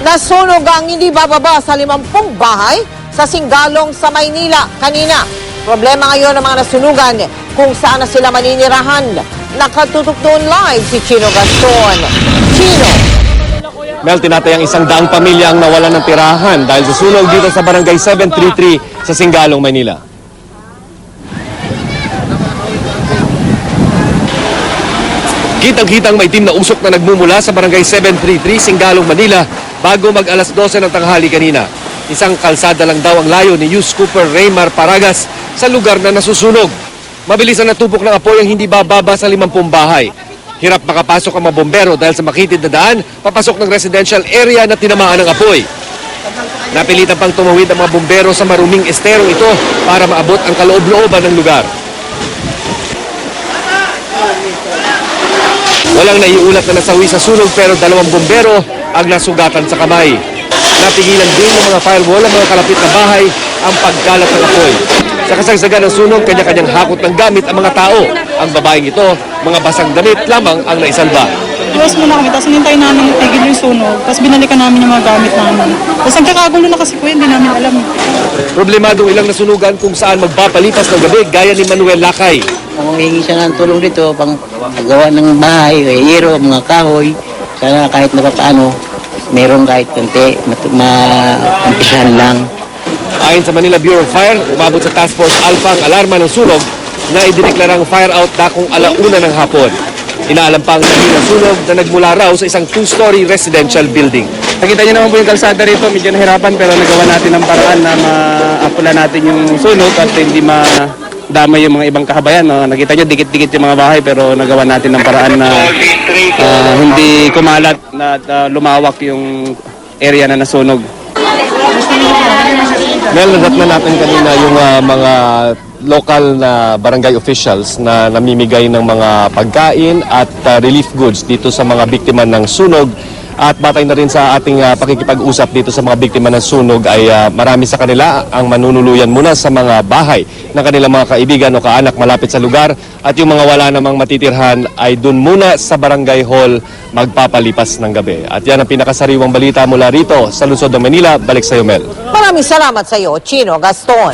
Nasunog ang hindi bababa sa 50 bahay sa Singalong sa Maynila kanina. Problema ngayon ng mga nasunugan kung saan na sila maninirahan. Nakatutok doon live si Chino Gaston. Chino! Mel, tinatayang 100 pamilya ang nawalan ng tirahan dahil sa sunog dito sa Barangay 733 sa Singalong, Maynila. Kitang-kitang may itim na usok na nagmumula sa Barangay 733, Singalong, Manila bago mag-alas 12 ng tanghali kanina. Isang kalsada lang daw ang layo ni Yus Cooper Raymar Paragas sa lugar na nasusunog. Mabilis ang natupok ng apoy ang hindi bababa sa 50 bahay. Hirap makapasok ang mga bombero dahil sa makitid na daan, papasok ng residential area na tinamaan ng apoy. Napilitan pang tumawid ang mga bombero sa maruming esterong ito para maabot ang kaloob-looban ng lugar. Walang naiulat na nasawi sa sunog pero 2 bombero ang nasugatan sa kamay. Napigilan din ng mga firewall ang mga kalapit na bahay ang pagkalat ng apoy. Sa kasagsagan ng sunog, kanya-kanyang hakot ng gamit ang mga tao. Ang babaeng ito, mga basang damit lamang ang naisalba. Iwas muna kami, tapos hinintay namin itigil yung sunog, tapos binalikan namin yung mga gamit namin. Tapos nagkakagulo na kasi po, hindi namin alam. Problemadong ilang nasunugan kung saan magpapalipas ng gabi gaya ni Manuel Lakay. Humingi siya ng tulong dito pang gawa ng bahay, hiro, mga kahoy. Sana kahit na paano, meron kahit konti, maumpisahan lang. Ayon sa Manila Bureau of Fire, umabot sa Task Force Alpha ang alarma ng sunog na idineklarang fire out dakong 1:00 ng hapon. Inaalam pa ang dahil ng sunog na nagmula raw sa isang 2-story residential building. Nakita niyo naman po yung kalsada rito, medyo nahirapan pero nagawa natin ng paraan na maapula natin yung sunog at hindi madamay yung mga ibang kahabayan. No? Nakita niyo dikit-dikit yung mga bahay pero nagawa natin ng paraan na hindi kumalat na lumawak yung area na nasunog. Mel, nadat na natin kanina yung mga local na barangay officials na namimigay ng mga pagkain at relief goods dito sa mga biktima ng sunog. At batay na rin sa ating pakikipag-usap dito sa mga biktima ng sunog ay marami sa kanila ang manunuluyan muna sa mga bahay ng kanilang mga kaibigan o kaanak malapit sa lugar. At yung mga wala namang matitirhan ay dun muna sa barangay hall magpapalipas ng gabi. At yan ang pinakasariwang balita mula rito sa lungsod ng Manila. Balik sa iyo, Mel. Maraming salamat sa iyo, Chino Gaston.